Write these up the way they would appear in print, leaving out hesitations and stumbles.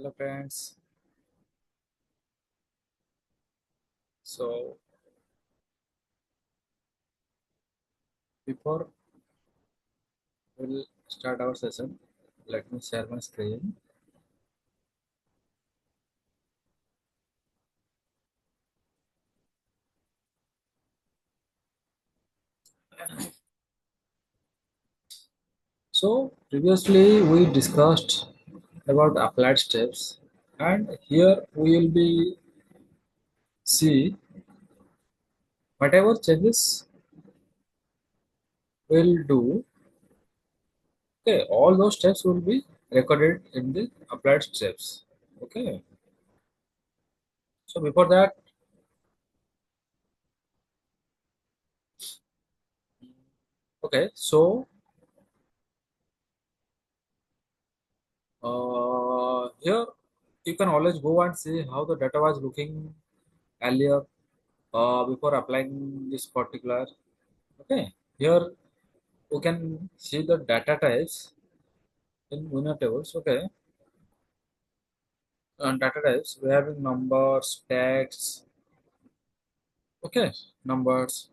Hello friends. So before we'll start our session, let me share my screen. So previously we discussed about applied steps, and here we will be see whatever changes we'll do. Okay, all those steps will be recorded in the applied steps. Okay. So before that, okay. So here you can always go and see how the data was looking earlier before applying this particular. Okay, here you can see the data types in winner tables. Okay, and data types we having numbers, text. Okay, numbers.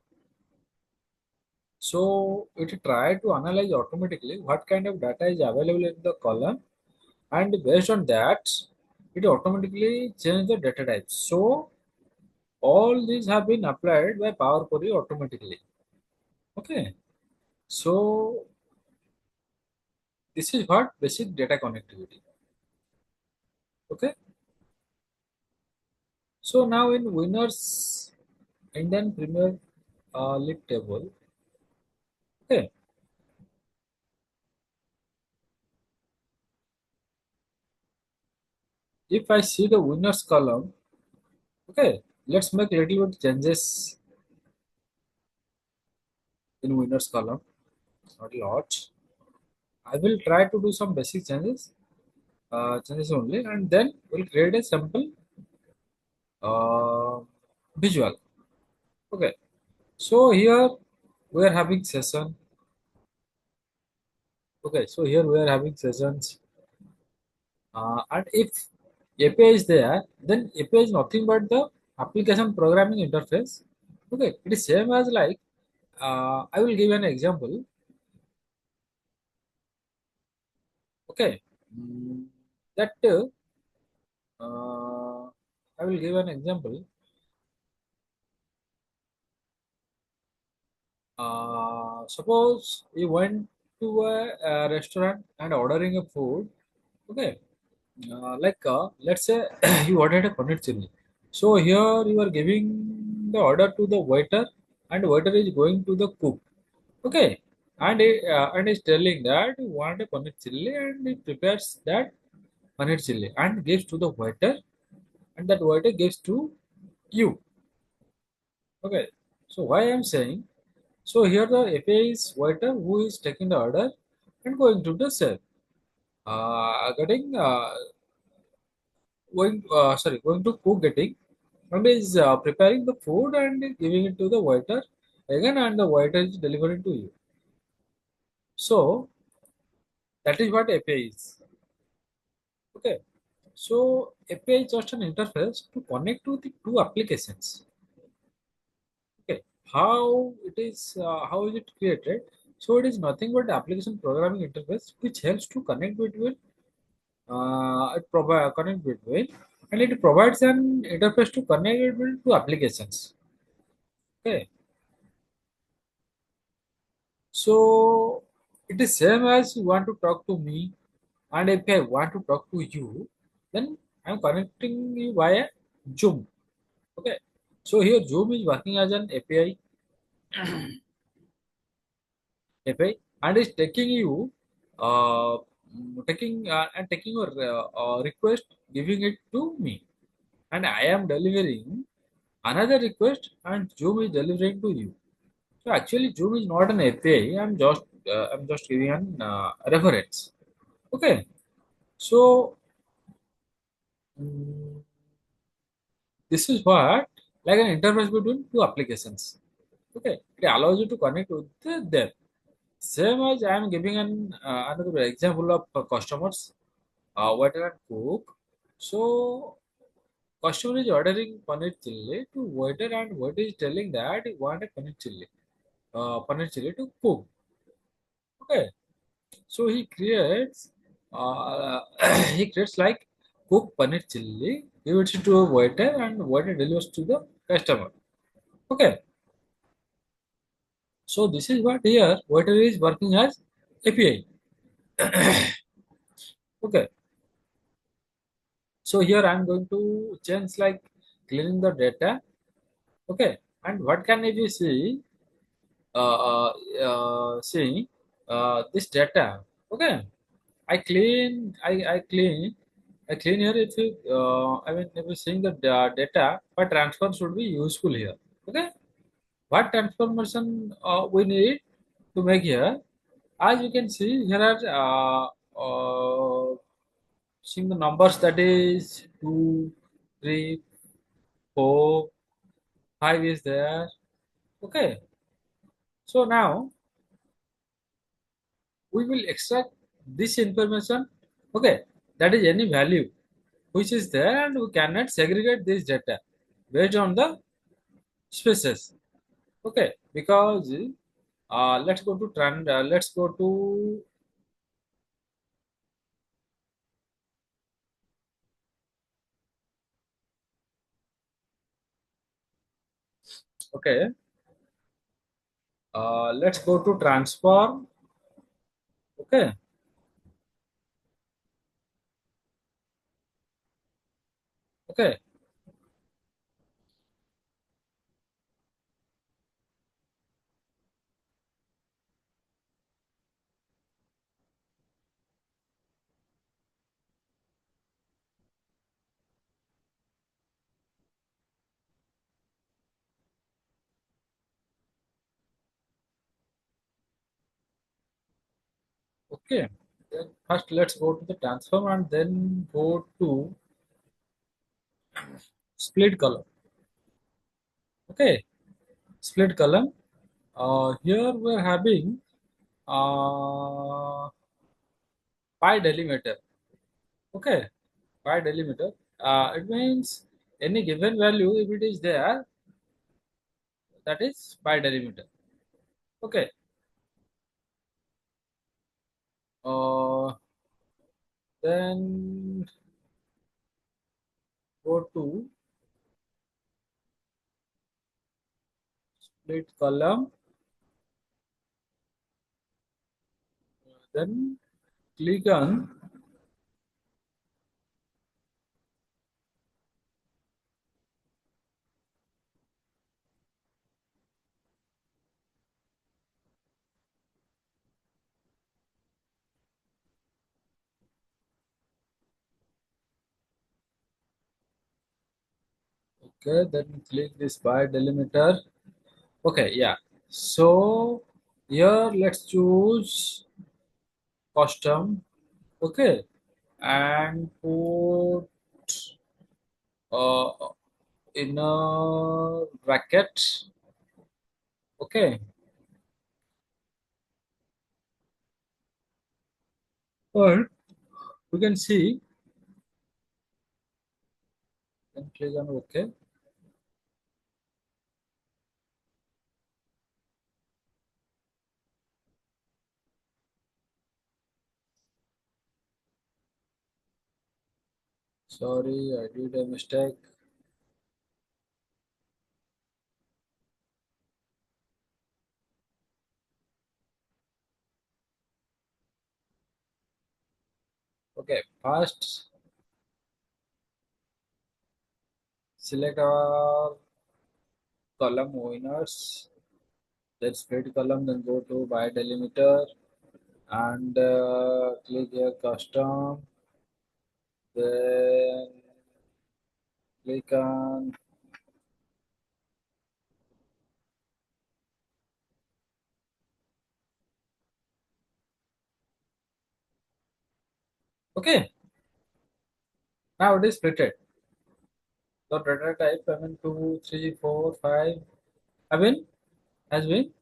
So it try to analyze automatically what kind of data is available in the column, and based on that it automatically change the data types. So all these have been applied by Power Query automatically. Okay, so this is what basic data connectivity. Okay, so now in winners Indian Premier League table. Okay, if I see the winners column, okay, let's make little bit changes in winners column, not a lot. I will try to do some basic changes only, and then we'll create a simple uh, visual. Okay, so here we are having session. Okay, so here we are having sessions, and if API is there, then API is nothing but the application programming interface. Okay, it is same as like I will give an example. Okay, Mm, that I will give an example. Suppose you went to a restaurant and ordering a food. Okay, let's say you ordered a paneer chili. So here you are giving the order to the waiter, and waiter is going to the cook. Okay, and is telling that you want a paneer chili, and he prepares that paneer chili and gives to the waiter, and that waiter gives to you. Okay, so why I'm saying, so here the API is waiter who is taking the order and going to the chef. Getting going to cook, getting, and is preparing the food and giving it to the waiter again, and the waiter is delivering to you. So that is what API is. Okay, so API is just an interface to connect to the two applications. Okay, how is it created? So it is nothing but application programming interface which helps to connect between connect between, and it provides an interface to connect between two applications. Okay, so it is same as you want to talk to me, and if I want to talk to you, then I'm connecting you via Zoom. Okay, so here Zoom is working as an API, and is taking you, taking your request, giving it to me, and I am delivering another request, and Zoom is delivering to you. So actually, Zoom is not an API. I'm just giving an reference. Okay. So mm, this is what, like an interface between two applications. Okay, it allows you to connect with them. Same as I am giving an another example of customers, waiter and cook. So customer is ordering paneer chili to waiter, and waiter is telling that he wanted paneer chili to cook. Okay, so he creates uh, he creates like cook paneer chili, gives it to a waiter, and waiter delivers to the customer. Okay, so this is what here waiter is working as API. Okay, so here I'm going to change like cleaning the data. Okay, and what can we see? See this data. Okay, I clean here. If you, I mean, if you seeing the data, but transfer should be useful here. Okay, what transformation we need to make here? As you can see, here are seeing the numbers that is 2, 3, 4, 5 is there. Okay, so now we will extract this information. Okay, that is any value which is there, and we cannot segregate this data based on the spaces. Okay, because let's go to okay, let's go to transform. Okay, okay, okay. Then first let's go to the transform and then go to split column. Okay, split column. Here we're having pi delimiter. Okay, pi delimiter. It means any given value, if it is there, that is pi delimiter. Okay. Then go to split column. Then click on. Okay. Then click this pi delimiter. Okay. Yeah. So here let's choose custom. Okay. And put uh, in a bracket. Okay. Or we can see. Then click on OK. Sorry, I did a mistake. Okay. First, select our column winners. Then split column. Then go to by delimiter and click here custom. Then click on okay. Now it is splitted. The data type I mean 2, 3, 4, 5 have been has been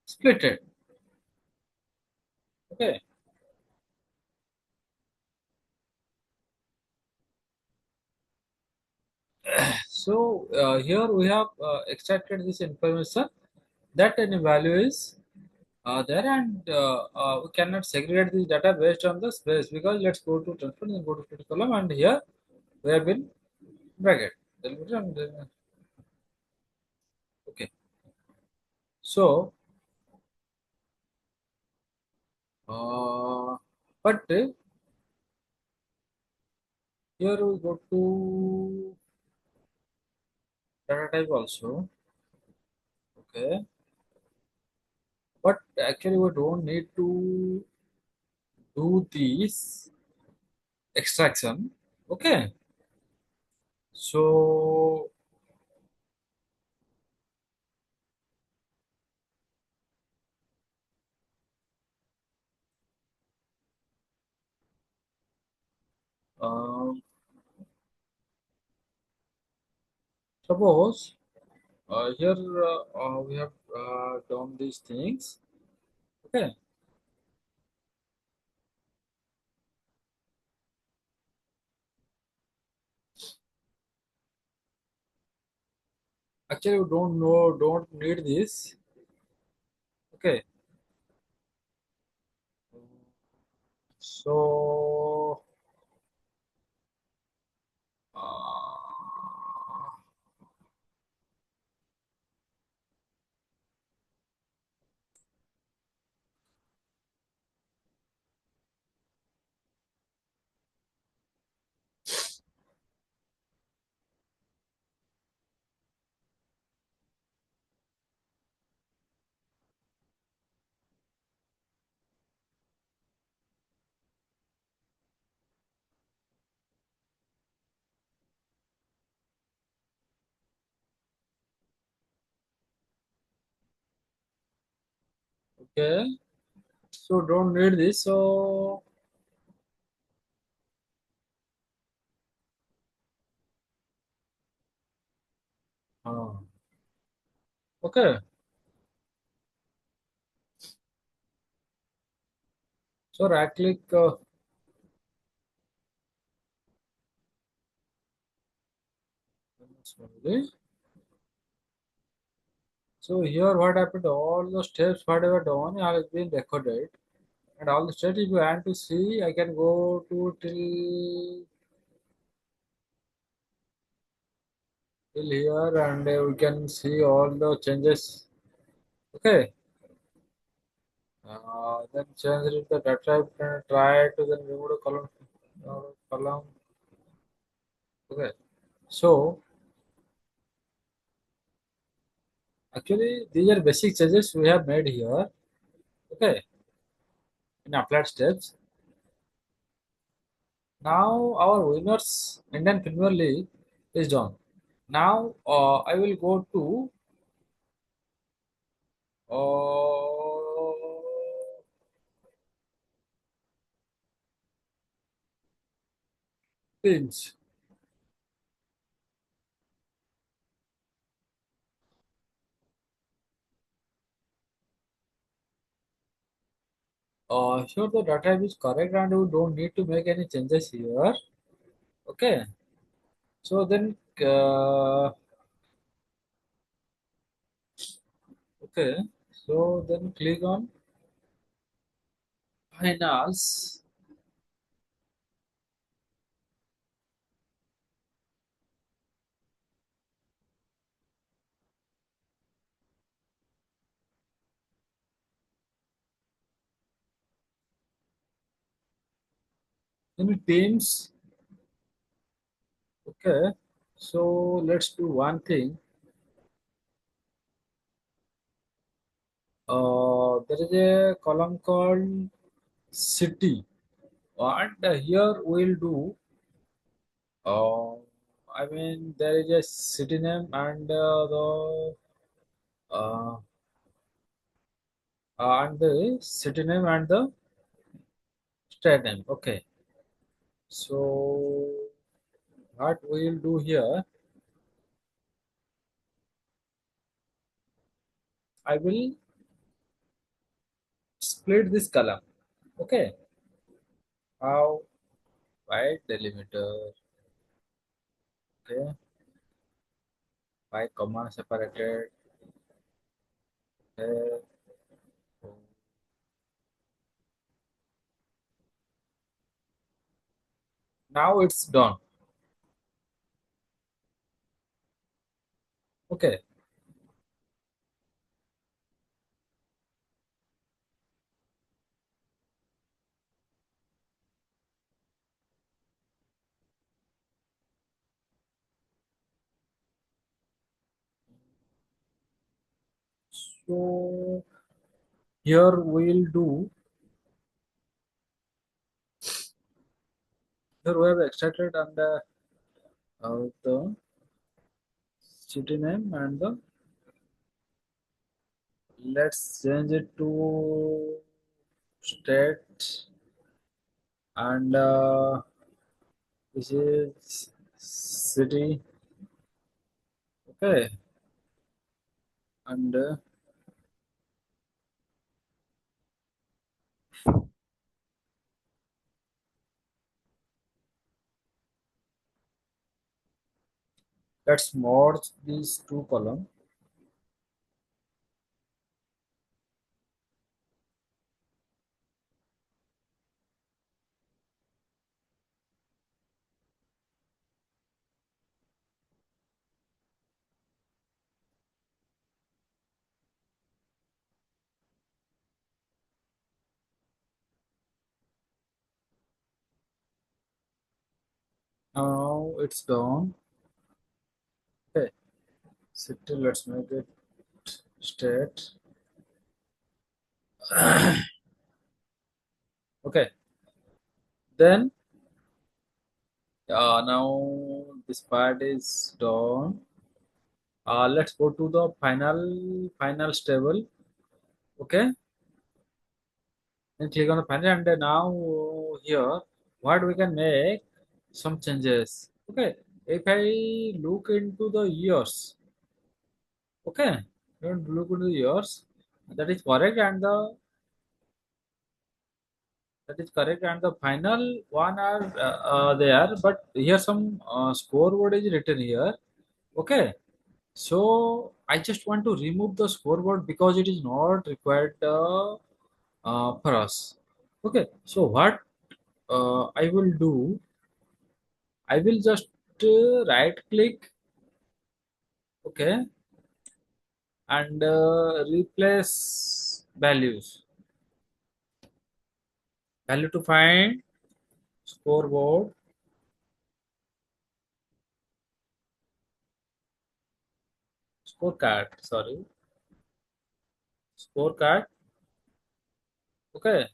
splitted. Okay. So here we have extracted this information that an value is there, and we cannot segregate this data based on the space, because let's go to transfer and go to fifth column, and here we have been bracket. Okay, so but here we go to data type also. Okay, but actually we don't need to do this extraction. Okay, so um, suppose here we have done these things. Okay, actually we don't need this. Okay, so okay, so don't need this. So uh, okay, so right click. Slowly. So here what happened, all the steps whatever done has been recorded, and all the steps if you want to see, I can go to till here, and we can see all the changes. Okay, then change it the data type and try to then remove the column. Okay, so actually these are basic changes we have made here. Okay, in applied steps. Now our winners Indian Premier League is done. Now I will go to uh, teams. Here the data is correct, and you don't need to make any changes here. Okay. So then okay. So then click on finance. Then teams. Okay. So let's do one thing. There is a column called city. And here we'll do I mean there is a city name and uh, the city name and the state name. Okay, so what we'll do here, I will split this column. Okay, how? Right, delimiter. Okay, by command separated. uh, Now it's done. Okay. So here we'll do. Here we have extracted and the city name and the let's change it to state and this is city. Okay, and let's merge these two columns. Now it's done. Okay, city. Let's make it state. Okay, then now this part is done. Let's go to the final stable. Okay, then click on the panel and now here what we can make some changes. Okay, if I look into the years, okay, don't look into the years, that is correct and the final one are there, but here some scoreboard is written here. Okay, so I just want to remove the scoreboard because it is not required for us. Okay, so what I will do, I will just right click, okay, and replace values. Value to find scoreboard, scorecard. Sorry, scorecard. Okay,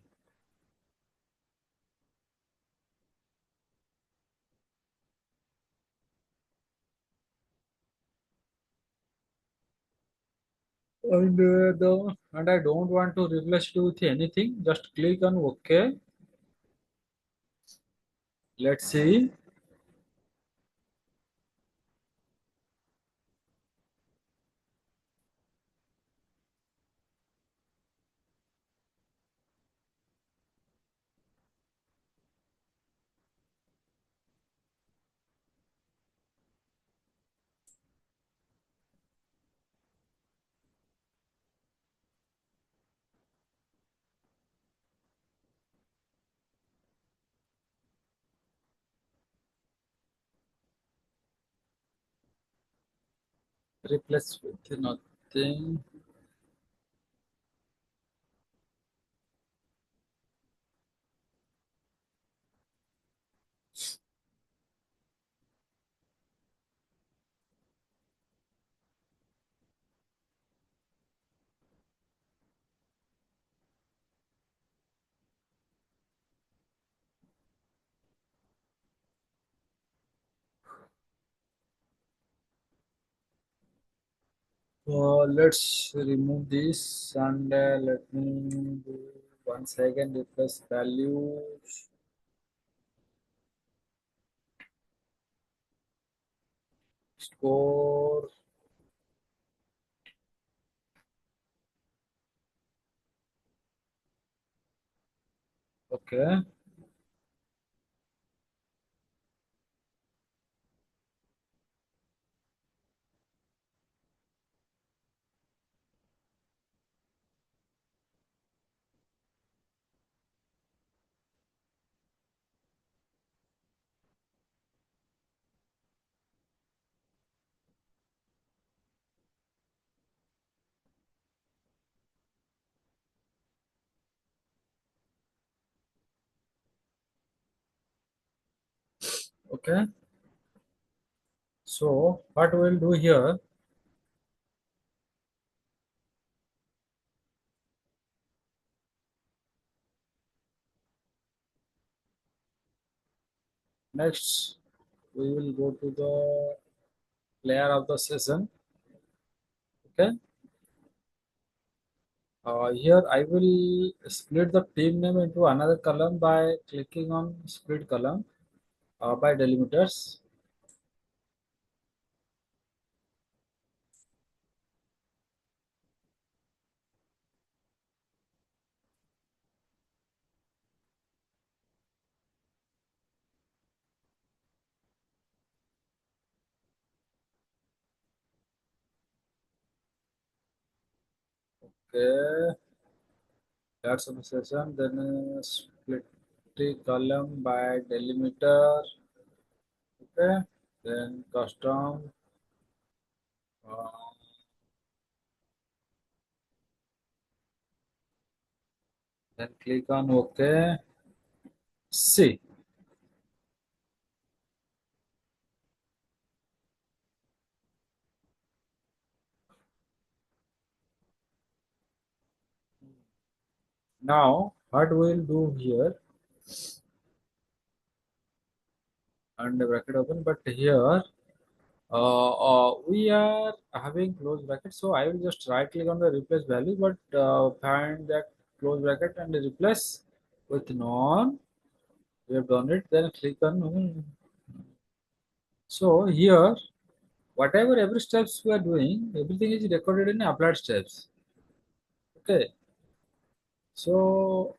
and I don't want to replace it with anything. Just click on OK. Let's see. Replace with nothing. Let's remove this and let me do once again replace values, score. Okay, Okay. So what we'll do here next, we will go to the player of the session. Okay. Here I will split the team name into another column by clicking on split column by delimiters. Okay, that's the session. Then split the column by delimiter. Okay, then custom. Uh, then click on OK. See, now what we'll do here, and the bracket open, but here we are having close bracket, so I will just right click on the replace value, but find that close bracket and replace with non. We have done it, then click on so here whatever every steps we are doing, everything is recorded in applied steps. Okay, so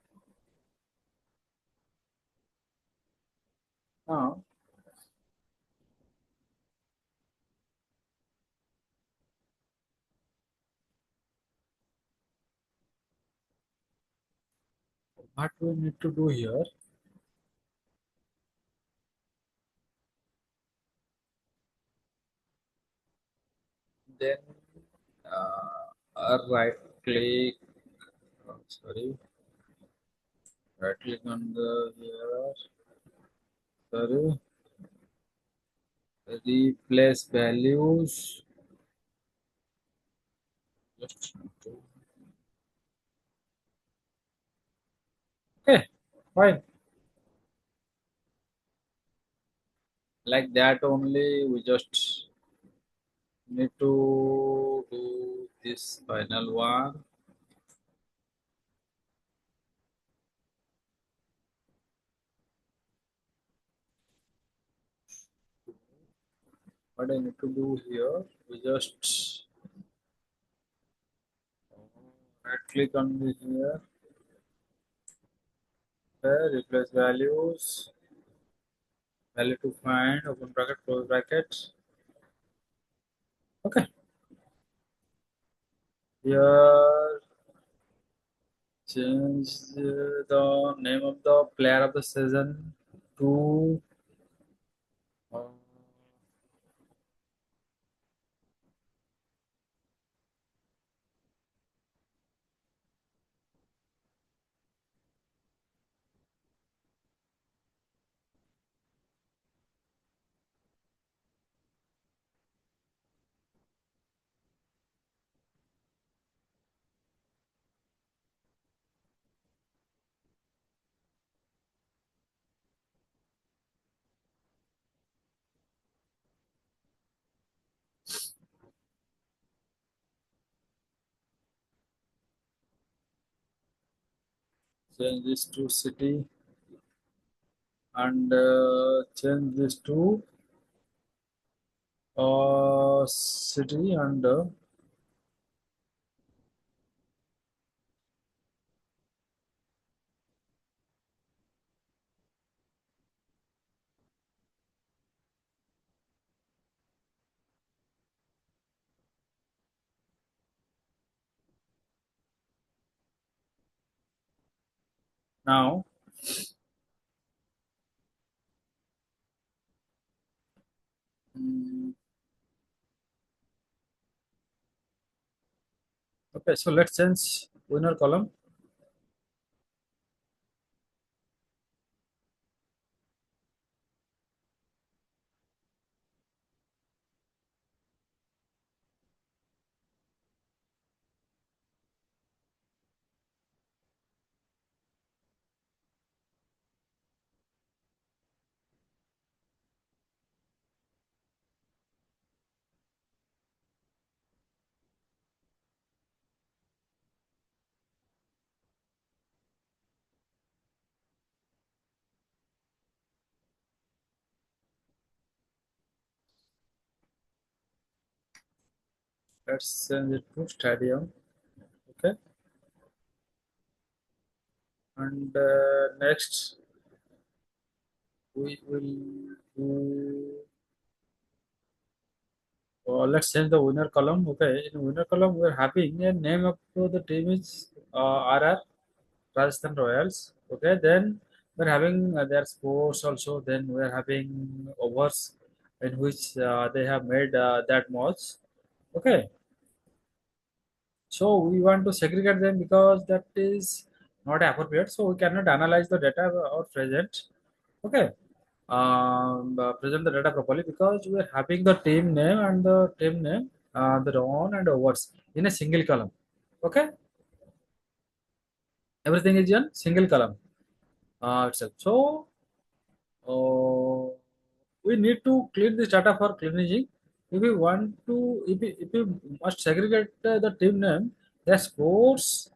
now what we need to do here, then right click, sorry, right click on the here, sorry, replace values. Just okay, fine. Like that only. We just need to do this final one. What I need to do here, we just right click on the here, okay, replace values, value to find, open bracket, close bracket. Okay, here change the name of the player of the season to uh, change this to city and change this to city and now. mm, okay, so let's change winner column. Let's change it to stadium. Okay, and next we will do. Let's change the winner column. Okay, in winner column we're having a name of the team is RR Rajasthan Royals. Okay, then we're having their scores also. Then we're having overs in which they have made that much. Okay, so we want to segregate them because that is not appropriate. So we cannot analyze the data or present. Okay, present the data properly because we are having the team name and the team name, the run and overs in a single column. Okay, everything is in single column itself. So we need to clean this data for cleansing. If we want to, if we must segregate the team name, the scores,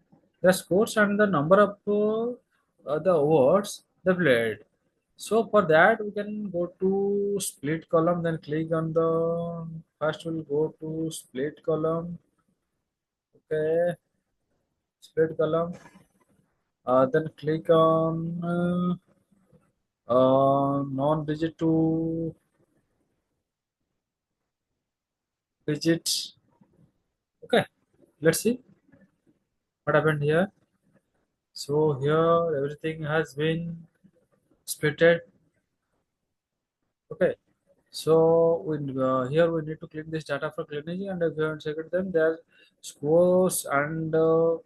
and the number of the awards they played. So for that, we can go to split column, then click on the first. We'll go to split column. Okay, split column. Then click on non-digit to digit. Okay, let's see what happened here. So here everything has been splitted. Okay, so here we need to clean this data for cleaning and if you want to check them, their scores and the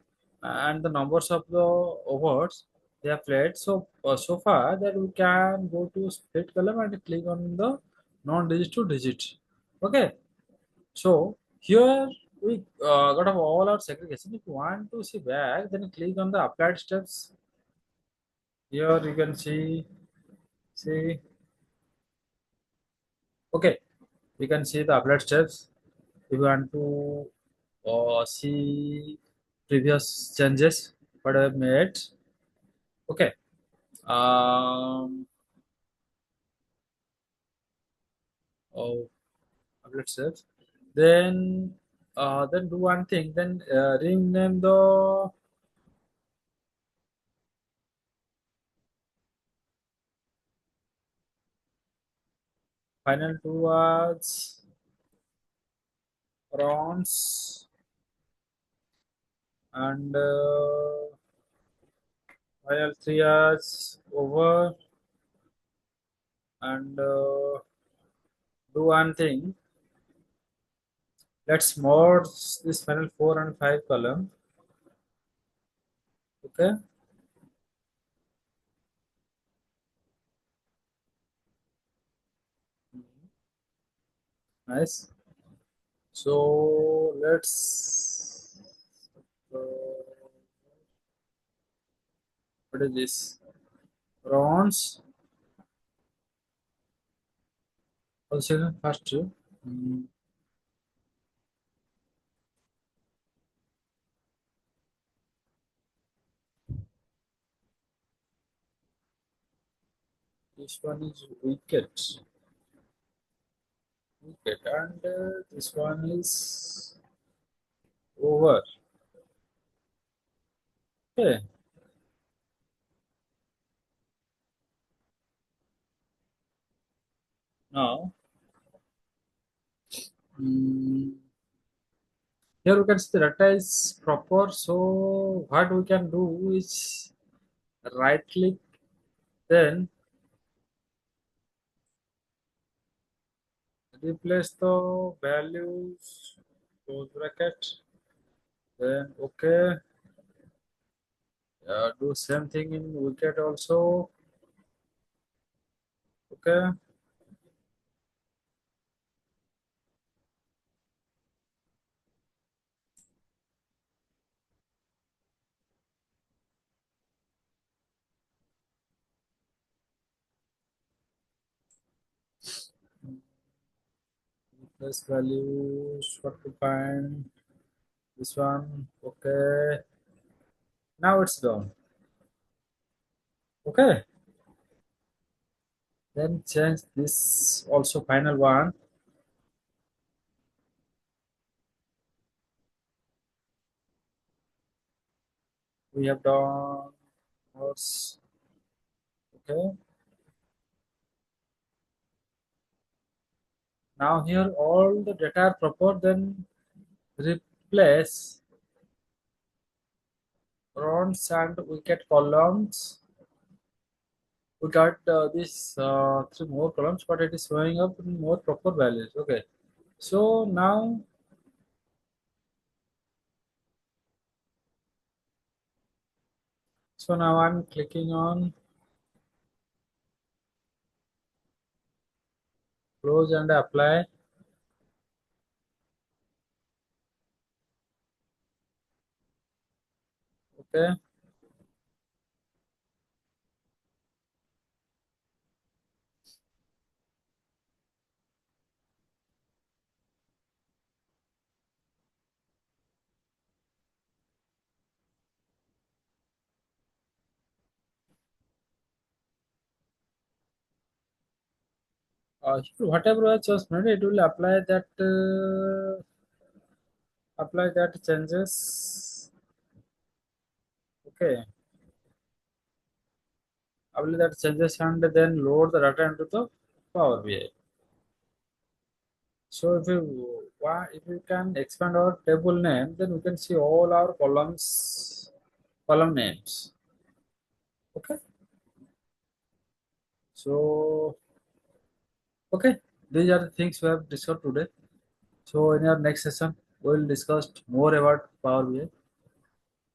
numbers of the awards they have played. So so far that we can go to split column and click on the non-digit to digit. Okay, so here we got of all our segregation. If you want to see back, then click on the applied steps. Here you can see okay, you can see the applied steps. If you want to see previous changes what I have made. Okay. Um. Oh, applied steps. Then then do one thing. Then rename the final two as rounds and final three as over and do one thing. Let's merge this panel 4 and 5 column. Okay. Nice. So let's. Uh, what is this? Rounds. Also, first two. Mm, this one is wicket. Wicket. And this one is over. Okay. Now, mm, here we can see the data is proper. So what we can do is right click, then replace the values, close bracket, then okay, do same thing in wicket also, okay, replace values, what to find, this one, okay, now it's done, okay, then change this also final one, we have done what's okay. Now here all the data are proper, then replace rows and we get columns. We got this three more columns, but it is showing up in more proper values. Okay, so now I'm clicking on close and apply. Okay, whatever I just made, it will apply that changes. Okay, apply that changes and then load the data into the Power BI. So if you can expand our table name, then we can see all our column names. Okay. So okay, these are the things we have discussed today. So in our next session, we will discuss more about Power BI.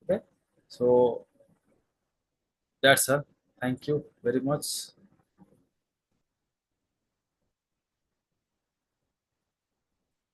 Okay. So that's all. Thank you very much.